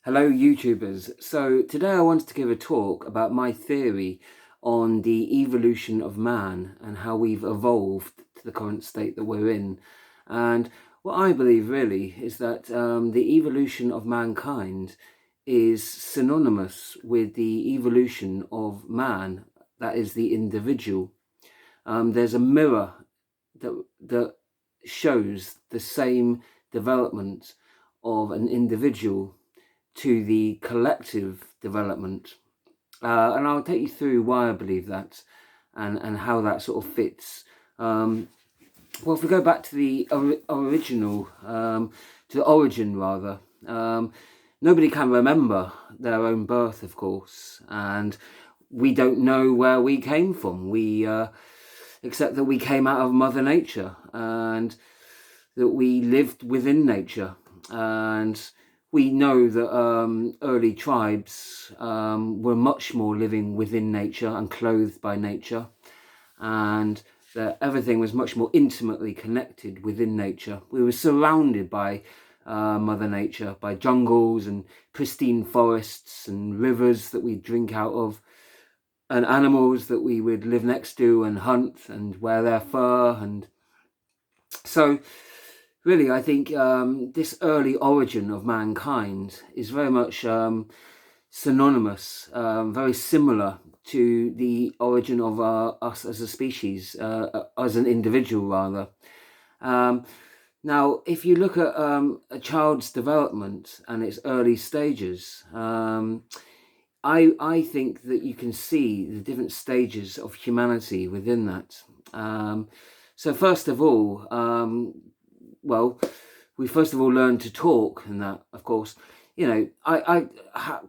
Hello YouTubers. So today I wanted to give a talk about my theory on the evolution of man and how we've evolved to the current state that we're in. And what I believe really is that the evolution of mankind is synonymous with the evolution of man, that is the individual. There's a mirror that shows the same development of an individual to the collective development. And I'll take you through why I believe that and how that sort of fits. Well, if we go back to the original, to the origin rather, nobody can remember their own birth, of course, and we don't know where we came from. Except that we came out of Mother Nature and that we lived within nature. And we know that early tribes were much more living within nature and clothed by nature, and that everything was much more intimately connected within nature. We were surrounded by Mother Nature, by jungles and pristine forests and rivers that we drink out of, and animals that we would live next to and hunt and wear their fur. And so really, I think this early origin of mankind is very much synonymous, very similar to the origin of us as a species, as an individual rather. Now, if you look at a child's development and its early stages, I think that you can see the different stages of humanity within that. So first of all, we first of all learn to talk, and that, of course, I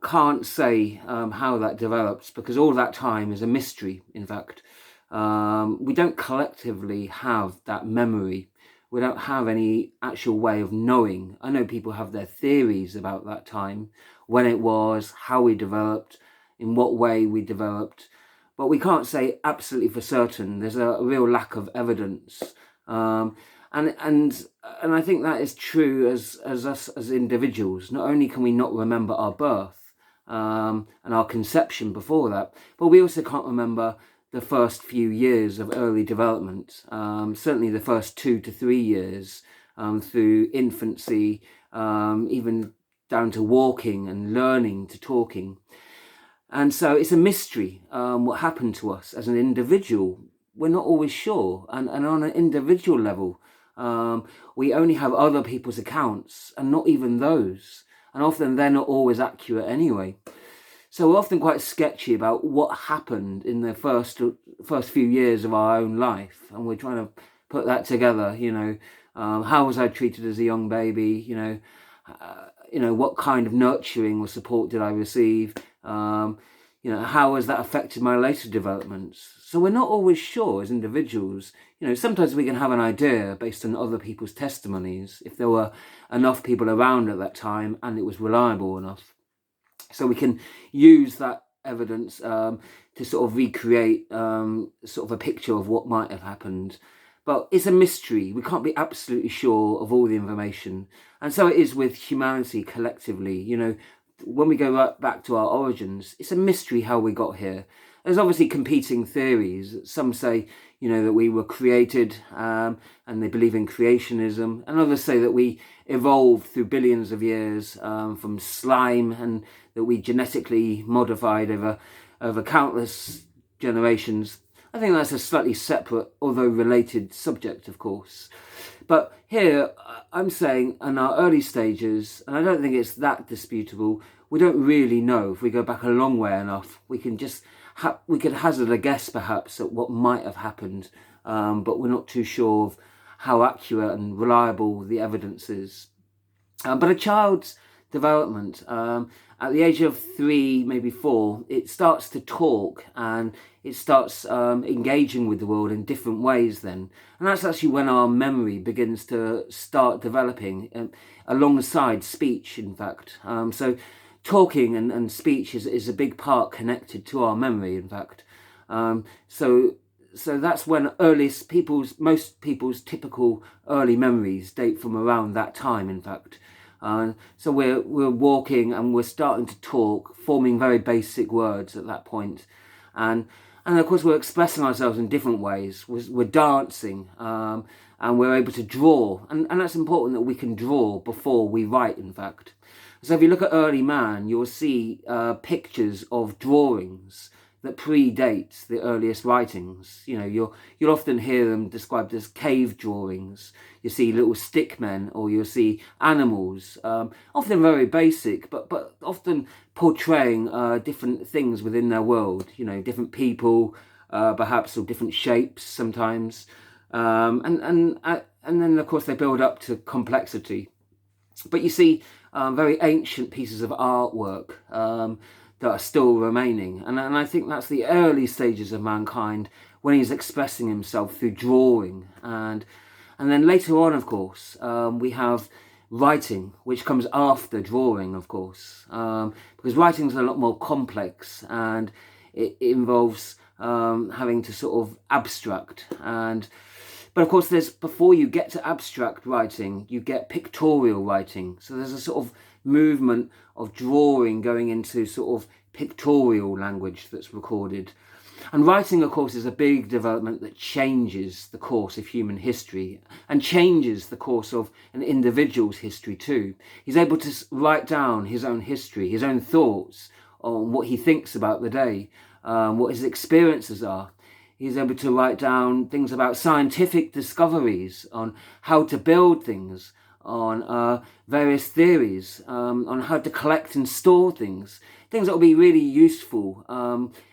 can't say how that develops, because all that time is a mystery. In fact, we don't collectively have that memory. We don't have any actual way of knowing. I know people have their theories about that time, when it was, how we developed, in what way we developed, but we can't say absolutely for certain. There's a real lack of evidence. And I think that is true as us as individuals. Not only can we not remember our birth and our conception before that, but we also can't remember the first few years of early development, certainly the first 2 to 3 years, through infancy, even down to walking and learning to talking. And so it's a mystery what happened to us as an individual. We're not always sure. And on an individual level, we only have other people's accounts, and not even those. And often they're not always accurate anyway. So we're often quite sketchy about what happened in the first few years of our own life, and we're trying to put that together. How was I treated as a young baby? What kind of nurturing or support did I receive? How has that affected my later developments? So we're not always sure as individuals. Sometimes we can have an idea based on other people's testimonies, if there were enough people around at that time and it was reliable enough. So we can use that evidence to sort of recreate sort of a picture of what might have happened. But it's a mystery. We can't be absolutely sure of all the information. And so it is with humanity collectively. When we go right back to our origins, it's a mystery how we got here. There's obviously competing theories. Some say, that we were created, and they believe in creationism. And others say that we evolved through billions of years from slime, and that we genetically modified over countless generations. I think that's a slightly separate, although related subject, of course. But here, I'm saying in our early stages, and I don't think it's that disputable, we don't really know. If we go back a long way enough, we can just we could hazard a guess perhaps at what might have happened, but we're not too sure of how accurate and reliable the evidence is. But a child's development, at the age of 3, maybe 4, it starts to talk, and it starts engaging with the world in different ways then. And that's actually when our memory begins to start developing, alongside speech, in fact. So talking and speech is a big part connected to our memory, in fact. So that's when most people's typical early memories date from around that time, in fact. So we're walking and we're starting to talk, forming very basic words at that point, and of course we're expressing ourselves in different ways. We're dancing, and we're able to draw, and that's important that we can draw before we write. In fact, so if you look at early man, you'll see pictures of drawings that predate the earliest writings. You know, you'll often hear them described as cave drawings. You see little stick men, or you'll see animals, often very basic, but often portraying different things within their world. You know, different people, perhaps, or different shapes sometimes, and then of course they build up to complexity. But you see very ancient pieces of artwork that are still remaining. And I think that's the early stages of mankind, when he's expressing himself through drawing. And then later on, of course, we have writing, which comes after drawing, of course, because writing is a lot more complex, and it involves having to sort of abstract. But of course, before you get to abstract writing, you get pictorial writing. So there's a sort of movement of drawing going into sort of pictorial language that's recorded. And writing, of course, is a big development that changes the course of human history, and changes the course of an individual's history too. He's able to write down his own history, his own thoughts on what he thinks about the day, what his experiences are. He's able to write down things about scientific discoveries, on how to build things, on various theories, on how to collect and store things that will be really useful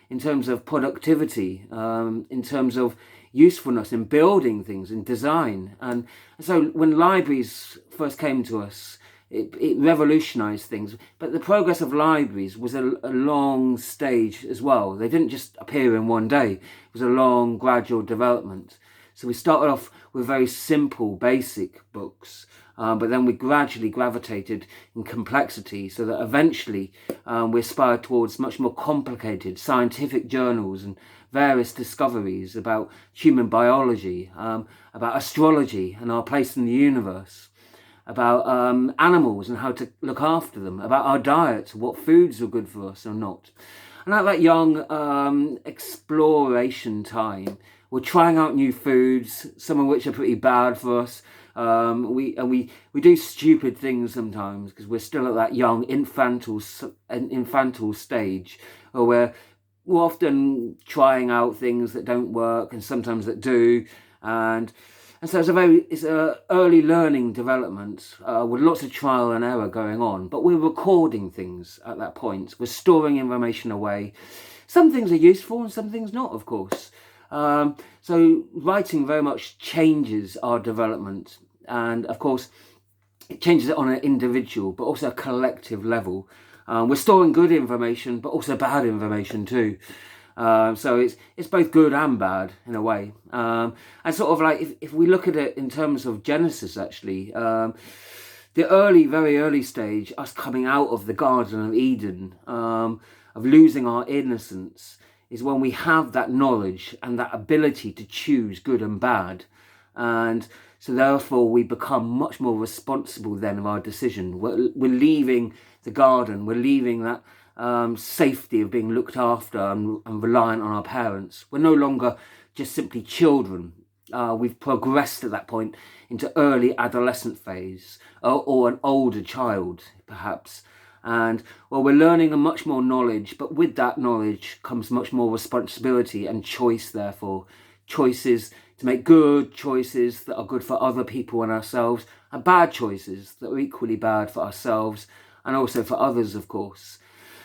in terms of productivity, in terms of usefulness in building things, in design. And so when libraries first came to us, it revolutionized things. But the progress of libraries was a long stage as well. They didn't just appear in one day. It was a long, gradual development. So we started off with very simple, basic books, but then we gradually gravitated in complexity, so that eventually we aspired towards much more complicated scientific journals and various discoveries about human biology, about astrology and our place in the universe, about animals and how to look after them, about our diets, what foods are good for us or not. And at that young exploration time, we're trying out new foods, some of which are pretty bad for us. We do stupid things sometimes, because we're still at that young infantile stage, where we're often trying out things that don't work and sometimes that do, and so it's a early learning development with lots of trial and error going on. But we're recording things at that point. We're storing information away. Some things are useful and some things not, of course. So writing very much changes our development, and of course it changes it on an individual but also a collective level. We're storing good information but also bad information too. So it's both good and bad in a way. And sort of like if we look at it in terms of Genesis, actually, the very early stage, us coming out of the Garden of Eden, of losing our innocence, is when we have that knowledge and that ability to choose good and bad. And so therefore we become much more responsible then of our decision. We're leaving the garden, we're leaving that safety of being looked after and reliant on our parents. We're no longer just simply children. We've progressed at that point into early adolescent phase, or an older child perhaps. And well, we're learning much more knowledge, but with that knowledge comes much more responsibility and choice, therefore. Choices to make good choices that are good for other people and ourselves, and bad choices that are equally bad for ourselves and also for others, of course.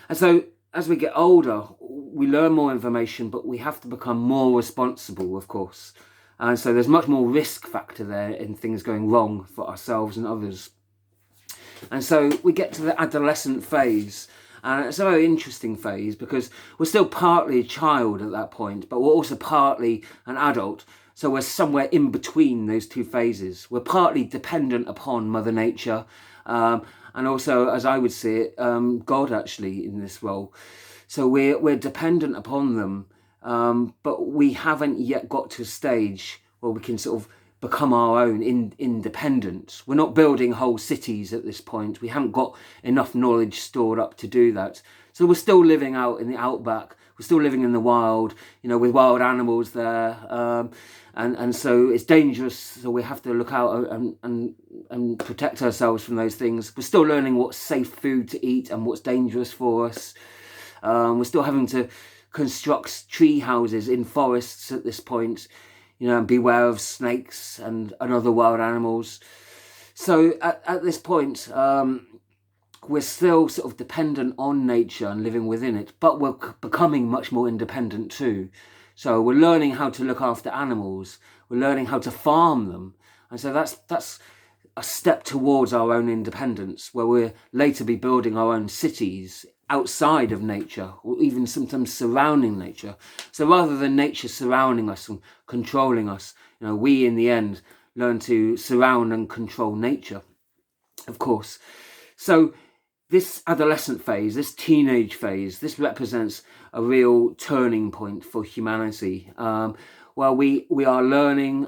And so as we get older, we learn more information, but we have to become more responsible, of course. And so there's much more risk factor there in things going wrong for ourselves and others. And so we get to the adolescent phase, and it's a very interesting phase because we're still partly a child at that point, but we're also partly an adult. So we're somewhere in between those two phases. We're partly dependent upon Mother Nature, and also, as I would see it, God actually in this role. So we're dependent upon them, but we haven't yet got to a stage where we can sort of become our own independence. We're not building whole cities at this point. We haven't got enough knowledge stored up to do that. So we're still living out in the outback. We're still living in the wild, with wild animals there. And so it's dangerous. So we have to look out and protect ourselves from those things. We're still learning what's safe food to eat and what's dangerous for us. We're still having to construct tree houses in forests at this point, and beware of snakes and other wild animals. So at this point, we're still sort of dependent on nature and living within it, but we're becoming much more independent too. So we're learning how to look after animals. We're learning how to farm them. And so that's a step towards our own independence, where we'll later be building our own cities outside of nature, or even sometimes surrounding nature. So rather than nature surrounding us and controlling us, we in the end learn to surround and control nature, of course. So this adolescent phase, this teenage phase, this represents a real turning point for humanity. Where we are learning,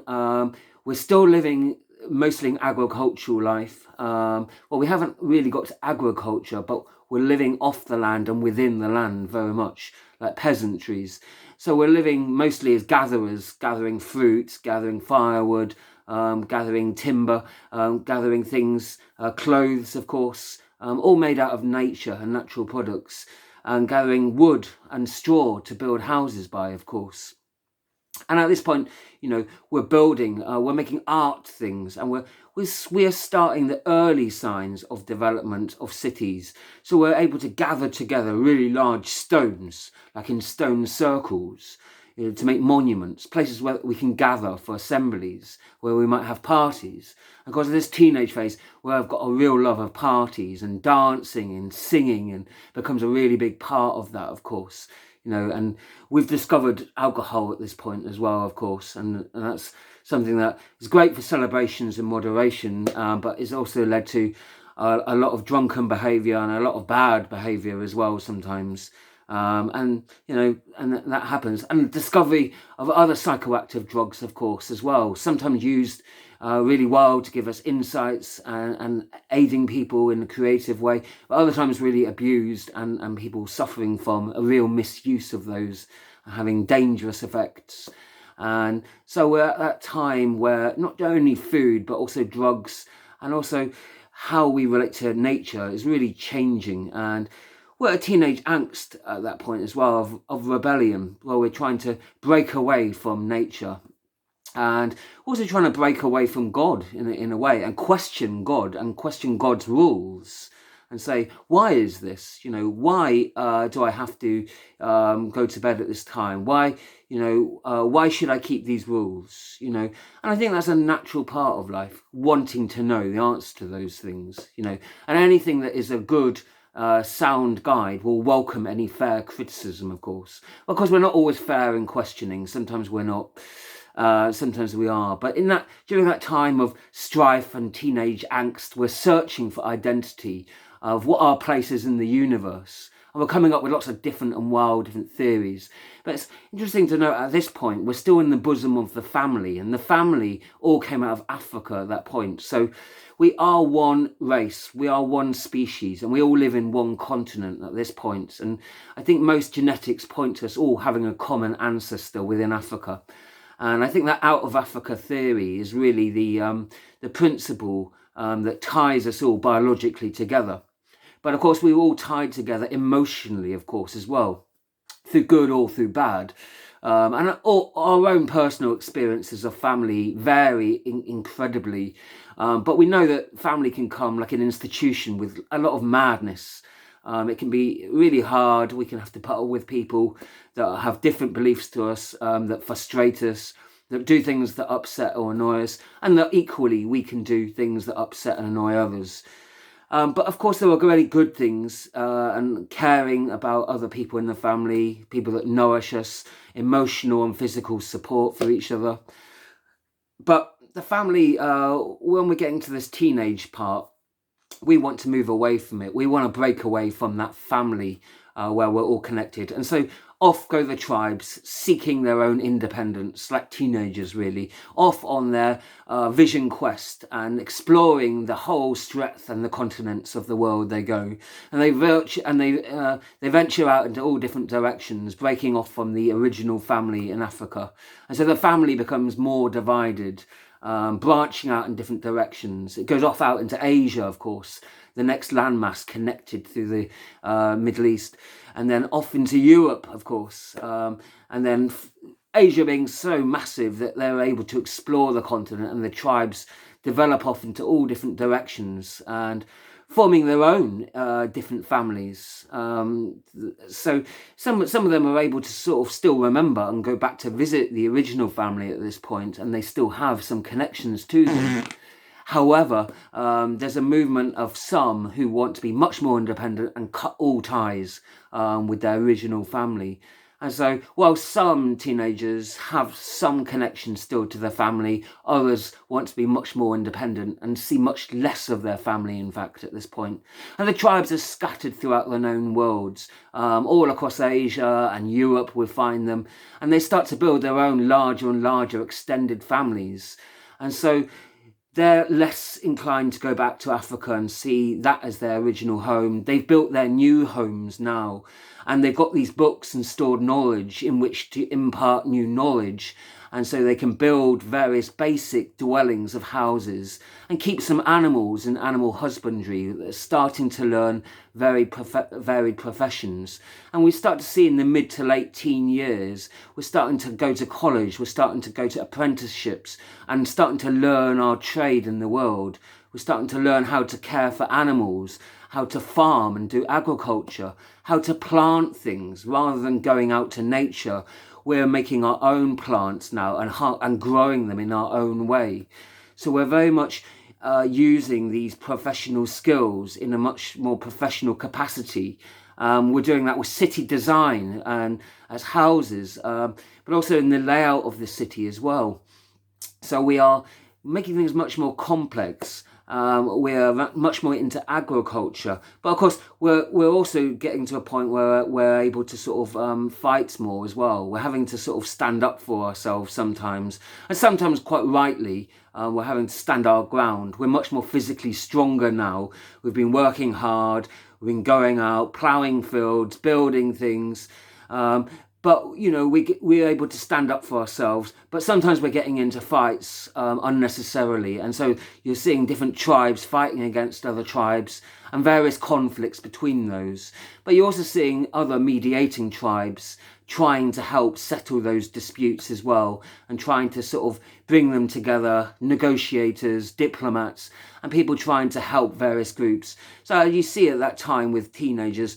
we're still living mostly in agricultural life. We haven't really got to agriculture, but we're living off the land and within the land very much, like peasantries. So we're living mostly as gatherers, gathering fruit, gathering firewood, gathering timber, gathering things, clothes, of course, all made out of nature and natural products, and gathering wood and straw to build houses by, of course. And at this point, we're building, we're making art things, and we're starting the early signs of development of cities. So we're able to gather together really large stones, like in stone circles, to make monuments, places where we can gather for assemblies, where we might have parties. Of course, this teenage phase, where I've got a real love of parties and dancing and singing, and becomes a really big part of that, of course. And we've discovered alcohol at this point as well, of course, and that's something that is great for celebrations in moderation, but it's also led to a lot of drunken behaviour and a lot of bad behaviour as well sometimes. And that happens. And discovery of other psychoactive drugs, of course, as well, sometimes used really well to give us insights and aiding people in a creative way, but other times really abused and people suffering from a real misuse of those, having dangerous effects. And so we're at that time where not only food, but also drugs, and also how we relate to nature is really changing. And we're at teenage angst at that point as well, of rebellion, where we're trying to break away from nature, and also trying to break away from God in a way, and question God and question God's rules, and say, why is this? Why do I have to go to bed at this time? Why should I keep these rules? And I think that's a natural part of life, wanting to know the answer to those things. And anything that is a good sound guide will welcome any fair criticism, of course. Because we're not always fair in questioning. Sometimes we're not. Sometimes we are. But during that time of strife and teenage angst, we're searching for identity, of what our place is in the universe. And we're coming up with lots of different and wild different theories. But it's interesting to note at this point, we're still in the bosom of the family. And the family all came out of Africa at that point. So we are one race, we are one species, and we all live in one continent at this point. And I think most genetics point to us all having a common ancestor within Africa. And I think that out of Africa theory is really the principle that ties us all biologically together. But of course, we're all tied together emotionally, of course, as well, through good or through bad. And our own personal experiences of family vary incredibly. But we know that family can come like an institution with a lot of madness. It can be really hard. We can have to put up with people that have different beliefs to us, that frustrate us, that do things that upset or annoy us, and that equally we can do things that upset and annoy others. But of course, there are really good things, and caring about other people in the family, people that nourish us, emotional and physical support for each other. But the family, when we're getting to this teenage part, we want to move away from it. We want to break away from that family where we're all connected. And so off go the tribes, seeking their own independence, like teenagers really, off on their vision quest and exploring the whole breadth and the continents of the world they go. And they venture out into all different directions, breaking off from the original family in Africa. And so the family becomes more divided, branching out in different directions. It goes off out into Asia, of course, the next landmass connected through the Middle East, and then off into Europe, of course, and then Asia being so massive that they're able to explore the continent, and the tribes develop off into all different directions and forming their own different families. So some of them are able to sort of still remember and go back to visit the original family at this point, and they still have some connections to them. However, there's a movement of some who want to be much more independent and cut all ties with their original family. And so, while some teenagers have some connection still to their family, others want to be much more independent and see much less of their family, in fact, at this point. And the tribes are scattered throughout the known worlds, all across Asia and Europe, we find them, and they start to build their own larger and larger extended families. And so they're less inclined to go back to Africa and see that as their original home. They've built their new homes now, and they've got these books and stored knowledge in which to impart new knowledge. And so they can build various basic dwellings of houses and keep some animals in animal husbandry. They're starting to learn varied professions. And we start to see in the mid to late teen years, we're starting to go to college, we're starting to go to apprenticeships and starting to learn our trade in the world. We're starting to learn how to care for animals, how to farm and do agriculture, how to plant things rather than going out to nature. We're making our own plants now and growing them in our own way. So we're very much using these professional skills in a much more professional capacity. We're doing that with city design and as houses, but also in the layout of the city as well. So we are making things much more complex. We're much more into agriculture, but of course we're also getting to a point where we're able to sort of fight more as well. We're having to sort of stand up for ourselves sometimes, and sometimes quite rightly. We're having to stand our ground. We're much more physically stronger now. We've been working hard. We've been going out, ploughing fields, building things. But, you know, we're able to stand up for ourselves. But sometimes we're getting into fights unnecessarily. And so you're seeing different tribes fighting against other tribes and various conflicts between those. But you're also seeing other mediating tribes trying to help settle those disputes as well, and trying to sort of bring them together, negotiators, diplomats, and people trying to help various groups. So you see at that time with teenagers,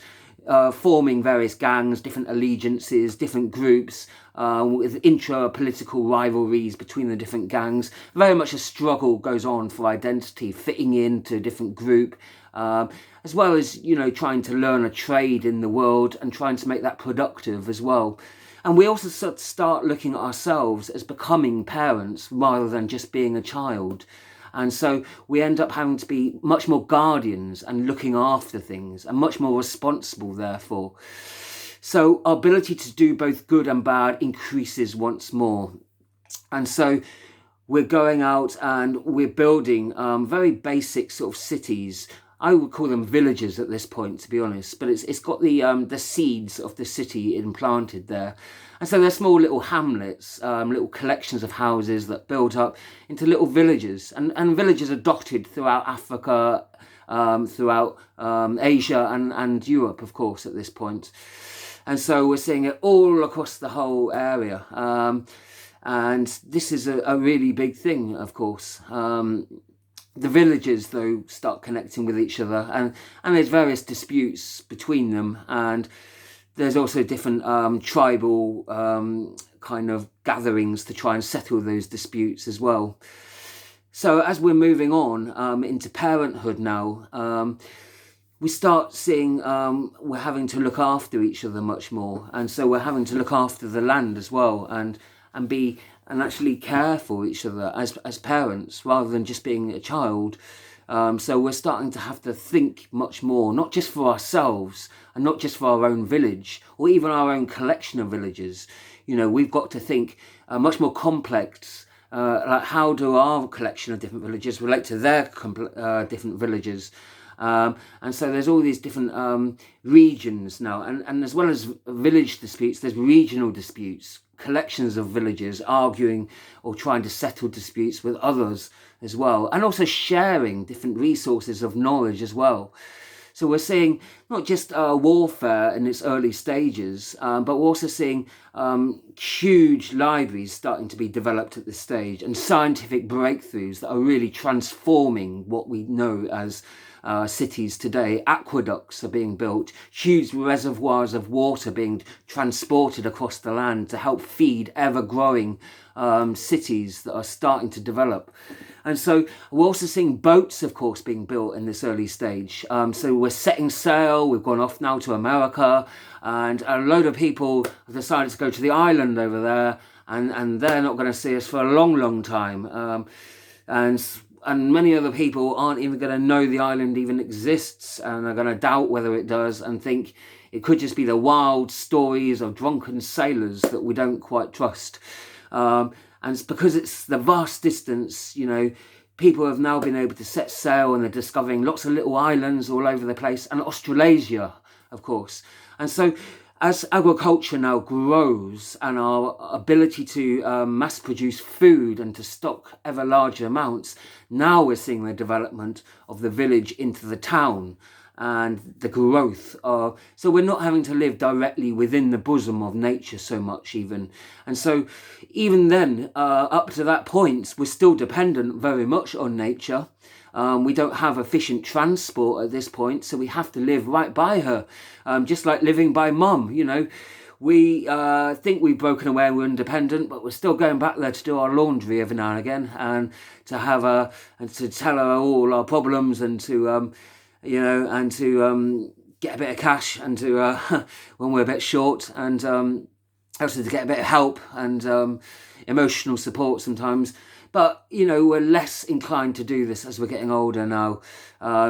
forming various gangs, different allegiances, different groups, with intra-political rivalries between the different gangs. Very much a struggle goes on for identity, fitting into a different group, as well as, you know, trying to learn a trade in the world and trying to make that productive as well. And we also start looking at ourselves as becoming parents rather than just being a child. And so we end up having to be much more guardians and looking after things and much more responsible, therefore. So our ability to do both good and bad increases once more. And so we're going out and we're building very basic sort of cities. I would call them villages at this point, to be honest, but it's got the seeds of the city implanted there. And so they're small little hamlets, little collections of houses that build up into little villages. And villages are dotted throughout Africa, throughout Asia and Europe, of course, at this point. And so we're seeing it all across the whole area. And this is a really big thing, of course. The villages, though, start connecting with each other, and there's various disputes between them, and there's also different tribal kind of gatherings to try and settle those disputes as well. So as we're moving on into parenthood now, we start seeing we're having to look after each other much more, and so we're having to look after the land as well, and actually care for each other as parents rather than just being a child. So we're starting to have to think much more, not just for ourselves and not just for our own village or even our own collection of villages. We've got to think much more complex. Like how do our collection of different villages relate to their different villages? And so there's all these different regions now, and as well as village disputes, there's regional disputes, collections of villages arguing or trying to settle disputes with others as well, and also sharing different resources of knowledge as well. So we're seeing not just warfare in its early stages, but we're also seeing huge libraries starting to be developed at this stage and scientific breakthroughs that are really transforming what we know as cities today. Aqueducts are being built, huge reservoirs of water being transported across the land to help feed ever-growing cities that are starting to develop. And so we're also seeing boats, of course, being built in this early stage. So we're setting sail. We've gone off now to America, and a load of people have decided to go to the island over there, and they're not going to see us for a long, long time. And many other people aren't even going to know the island even exists, and are going to doubt whether it does and think it could just be the wild stories of drunken sailors that we don't quite trust. And it's because it's the vast distance, people have now been able to set sail and they're discovering lots of little islands all over the place, and Australasia, of course. And so as agriculture now grows and our ability to mass produce food and to stock ever larger amounts, now we're seeing the development of the village into the town and the growth of, so we're not having to live directly within the bosom of nature so much even. And so even then, up to that point, we're still dependent very much on nature. We don't have efficient transport at this point, so we have to live right by her, just like living by mum. We think we've broken away and we're independent, but we're still going back there to do our laundry every now and again, and to have her and to tell her all our problems, and to get a bit of cash, and to when we're a bit short, and also to get a bit of help and emotional support sometimes. But, we're less inclined to do this as we're getting older now.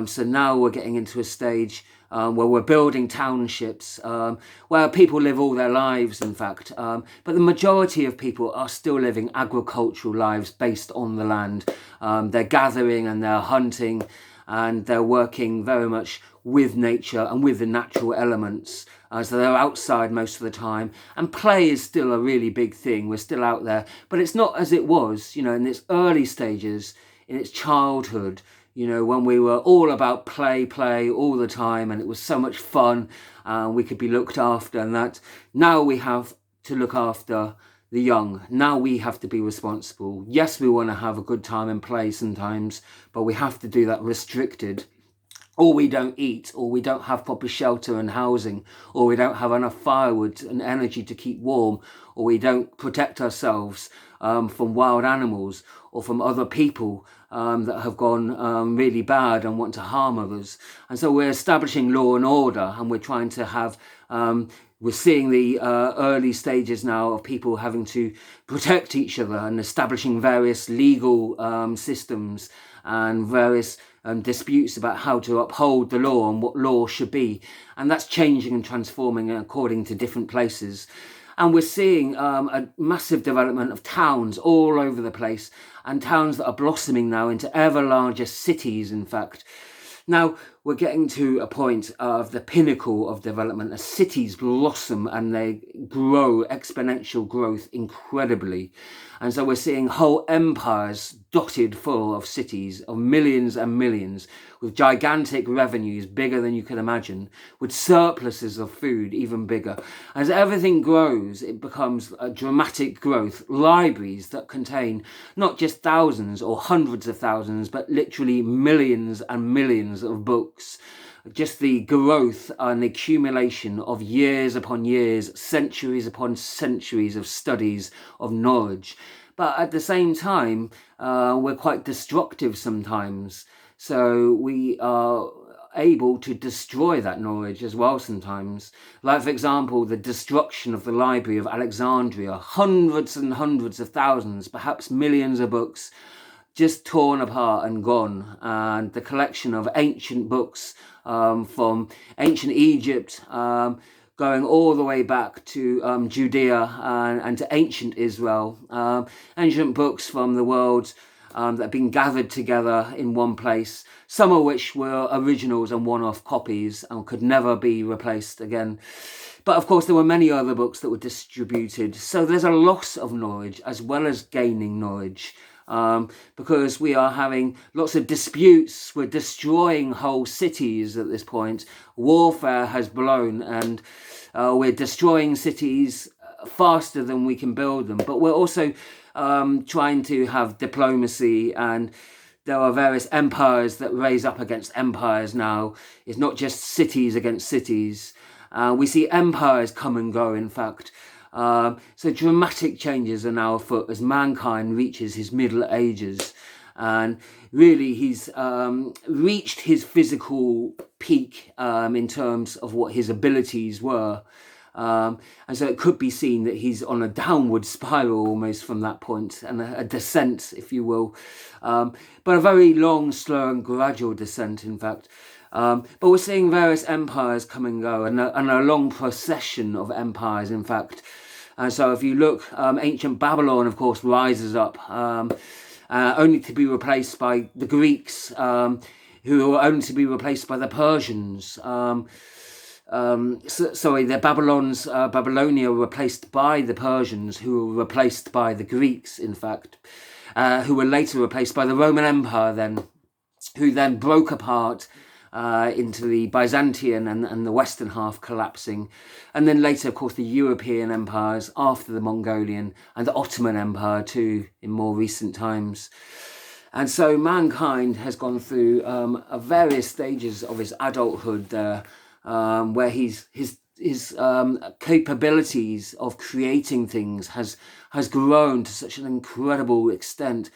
So now we're getting into a stage where we're building townships, where people live all their lives, in fact. But the majority of people are still living agricultural lives based on the land. They're gathering and they're hunting, and they're working very much with nature and with the natural elements. So they're outside most of the time, and play is still a really big thing. We're still out there, but it's not as it was, in its early stages, in its childhood, when we were all about play all the time, and it was so much fun, we could be looked after, and that. Now we have to look after the young. Now we have to be responsible. Yes, we want to have a good time and play sometimes, but we have to do that restricted. Or we don't eat, or we don't have proper shelter and housing, or we don't have enough firewood and energy to keep warm, or we don't protect ourselves from wild animals or from other people that have gone really bad and want to harm others. And so we're establishing law and order, and we're trying to have we're seeing the early stages now of people having to protect each other and establishing various legal systems and various disputes about how to uphold the law and what law should be. And that's changing and transforming according to different places. And we're seeing a massive development of towns all over the place, and towns that are blossoming now into ever larger cities, in fact. Now, we're getting to a point of the pinnacle of development as cities blossom and they grow, exponential growth incredibly. And so we're seeing whole empires dotted full of cities of millions and millions, with gigantic revenues bigger than you can imagine, with surpluses of food even bigger. As everything grows, it becomes a dramatic growth. Libraries that contain not just thousands or hundreds of thousands, but literally millions and millions of books. Just the growth and the accumulation of years upon years, centuries upon centuries of studies, of knowledge. But at the same time, we're quite destructive sometimes. So we are able to destroy that knowledge as well sometimes. Like, for example, the destruction of the Library of Alexandria. Hundreds and hundreds of thousands, perhaps millions of books just torn apart and gone. And the collection of ancient books from ancient Egypt, going all the way back to Judea and to ancient Israel, ancient books from the world that have been gathered together in one place, some of which were originals and one-off copies and could never be replaced again. But of course, there were many other books that were distributed. So there's a loss of knowledge as well as gaining knowledge. Because we are having lots of disputes, we're destroying whole cities at this point. Warfare has blown, and we're destroying cities faster than we can build them. But we're also trying to have diplomacy, and there are various empires that raise up against empires now. It's not just cities against cities. We see empires come and go, in fact. So dramatic changes are now afoot as mankind reaches his middle ages. And really, he's reached his physical peak in terms of what his abilities were. And so it could be seen that he's on a downward spiral almost from that point, and a descent, if you will. But a very long, slow and gradual descent, in fact. But we're seeing various empires come and go, and a long procession of empires, in fact. And so if you look, ancient Babylon, of course, rises up, only to be replaced by the Greeks, who are only to be replaced by the Persians. Babylonia were replaced by the Persians, who were replaced by the Greeks, in fact, who were later replaced by the Roman Empire then, who then broke apart into the Byzantine and the western half collapsing. And then later, of course, the European empires after the Mongolian, and the Ottoman Empire too in more recent times. And so mankind has gone through various stages of his adulthood there, where his capabilities of creating things has grown to such an incredible extent.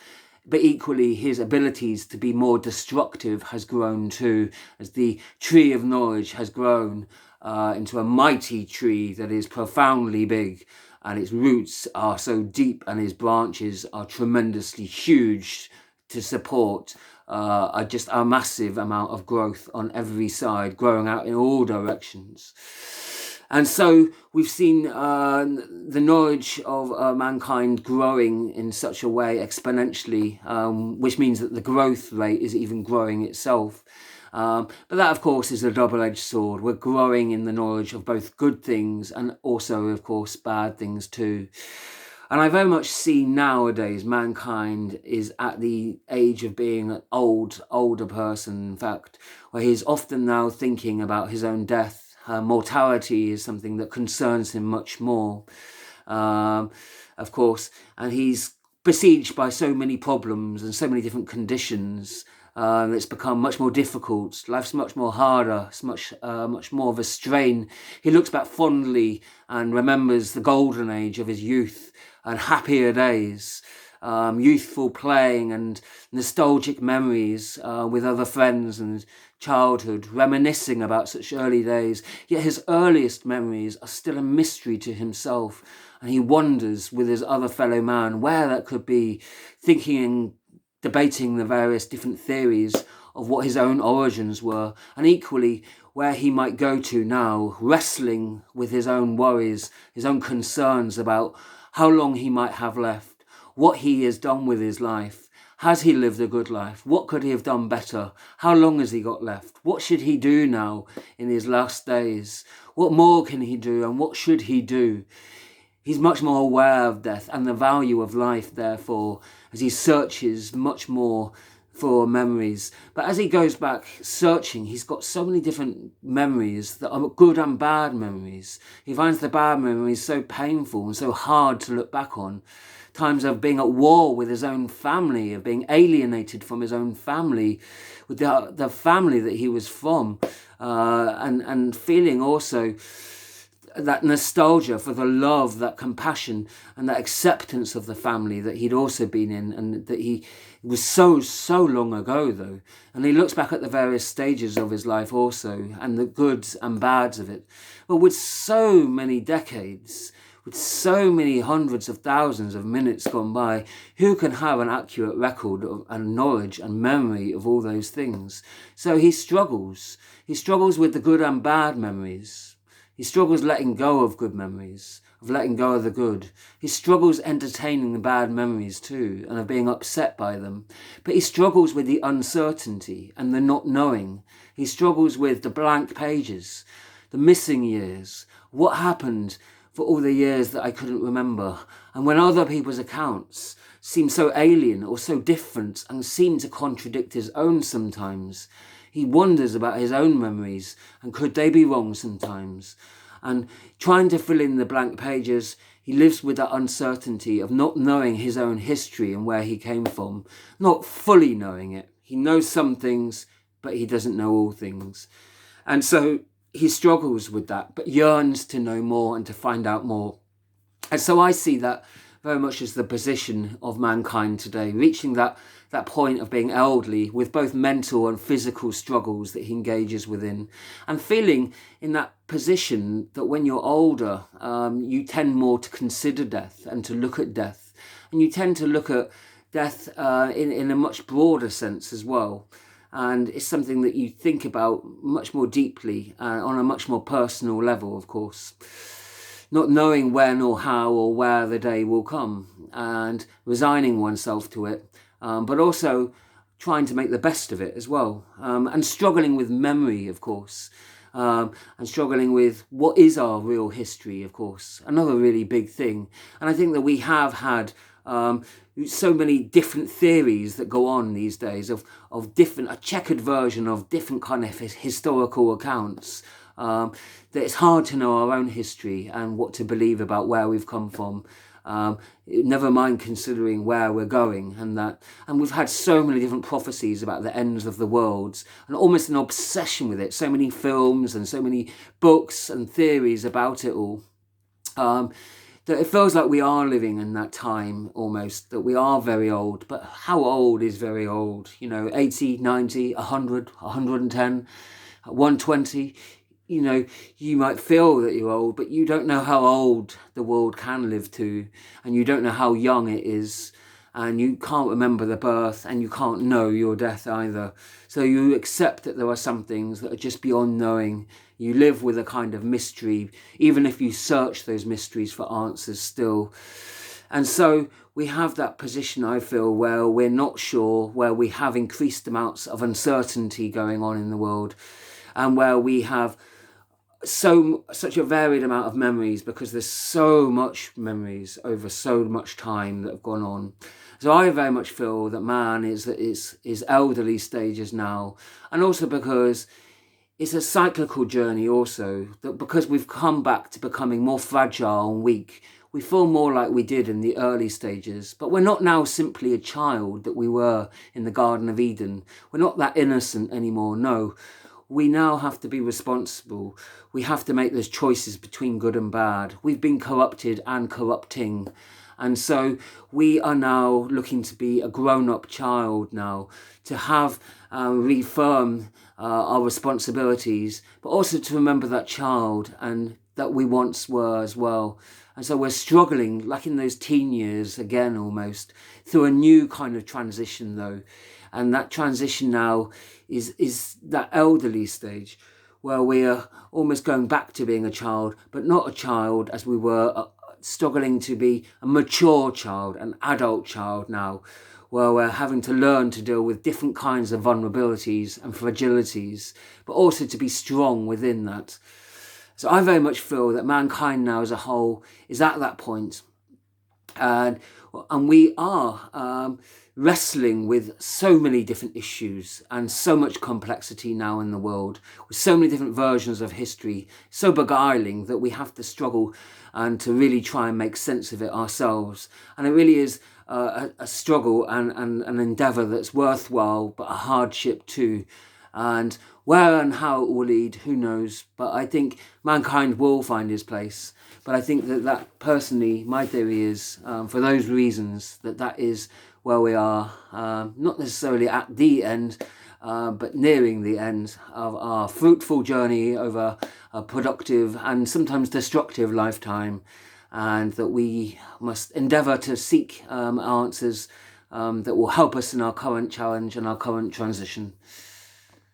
But equally, his abilities to be more destructive has grown too, as the tree of knowledge has grown into a mighty tree that is profoundly big, and its roots are so deep and its branches are tremendously huge to support just a massive amount of growth on every side, growing out in all directions. And so we've seen the knowledge of mankind growing in such a way exponentially, which means that the growth rate is even growing itself. But that, of course, is a double-edged sword. We're growing in the knowledge of both good things and also, of course, bad things too. And I very much see nowadays mankind is at the age of being an older person, in fact, where he's often now thinking about his own death. Mortality is something that concerns him much more, of course, and he's besieged by so many problems and so many different conditions. It's become much more difficult. Life's much more harder. It's much more of a strain. He looks back fondly and remembers the golden age of his youth and happier days. Youthful playing and nostalgic memories with other friends and childhood, reminiscing about such early days. Yet his earliest memories are still a mystery to himself, and he wonders with his other fellow man where that could be, thinking and debating the various different theories of what his own origins were, and equally where he might go to now, wrestling with his own worries, his own concerns about how long he might have left, what he has done with his life. Has he lived a good life? What could he have done better? How long has he got left? What should he do now in his last days? What more can he do, and what should he do? He's much more aware of death and the value of life, therefore, as he searches much more for memories. But as he goes back searching, he's got so many different memories that are good and bad memories. He finds the bad memories so painful and so hard to look back on. Times of being at war with his own family, of being alienated from his own family, with the family that he was from, and feeling also that nostalgia for the love, that compassion, and that acceptance of the family that he'd also been in, and that he was so long ago, though. And he looks back at the various stages of his life also, and the goods and bads of it. But with so many decades, with so many hundreds of thousands of minutes gone by, who can have an accurate record and knowledge and memory of all those things? So he struggles. He struggles with the good and bad memories. He struggles letting go of good memories, of letting go of the good. He struggles entertaining the bad memories too, and of being upset by them. But he struggles with the uncertainty and the not knowing. He struggles with the blank pages, the missing years, what happened for all the years that I couldn't remember. And when other people's accounts seem so alien or so different and seem to contradict his own sometimes, he wonders about his own memories and could they be wrong sometimes. And trying to fill in the blank pages, he lives with that uncertainty of not knowing his own history and where he came from, not fully knowing it. He knows some things, but he doesn't know all things. And so he struggles with that, but yearns to know more and to find out more. And so I see that very much as the position of mankind today, reaching that point of being elderly with both mental and physical struggles that he engages within, and feeling in that position that when you're older, you tend more to consider death and to look at death. And you tend to look at death in a much broader sense as well. And it's something that you think about much more deeply on a much more personal level, of course. Not knowing when or how or where the day will come and resigning oneself to it, but also trying to make the best of it as well. And struggling with memory, of course, and struggling with what is our real history, of course, another really big thing. And I think that we have had so many different theories that go on these days of different, a checkered version of different kind of historical accounts, that it's hard to know our own history and what to believe about where we've come from. Never mind considering where we're going, and we've had so many different prophecies about the ends of the world and almost an obsession with it, so many films and so many books and theories about it all, that it feels like we are living in that time almost, that we are very old. But how old is very old? 80, 90, 100, 110, 120. You might feel that you're old, but you don't know how old the world can live to, and you don't know how young it is, and you can't remember the birth, and you can't know your death either. So you accept that there are some things that are just beyond knowing. You live with a kind of mystery, even if you search those mysteries for answers still. And so we have that position, I feel, where we're not sure, where we have increased amounts of uncertainty going on in the world, and where we have such a varied amount of memories because there's so much memories over so much time that have gone on. So I very much feel that man is elderly stages now, and also because it's a cyclical journey also, that because we've come back to becoming more fragile and weak, we feel more like we did in the early stages. But we're not now simply a child that we were in the Garden of Eden. We're not that innocent anymore, no. We now have to be responsible. We have to make those choices between good and bad. We've been corrupted and corrupting. And so we are now looking to be a grown-up child now, to have reaffirm our responsibilities, but also to remember that child and that we once were as well. And so we're struggling, like in those teen years again almost, through a new kind of transition though. And that transition now is that elderly stage where we are almost going back to being a child, but not a child as we were, struggling to be a mature child, an adult child now, where we're having to learn to deal with different kinds of vulnerabilities and fragilities, but also to be strong within that. So I very much feel that mankind now as a whole is at that point. And we are wrestling with so many different issues and so much complexity now in the world, with so many different versions of history, so beguiling that we have to struggle and to really try and make sense of it ourselves. And it really is a struggle and an endeavour that's worthwhile, but a hardship too. And where and how it will lead, who knows? But I think mankind will find his place. But I think that personally, my theory is, for those reasons, that is where we are, not necessarily at the end, but nearing the end of our fruitful journey over a productive and sometimes destructive lifetime. and that we must endeavour to seek answers that will help us in our current challenge and our current transition.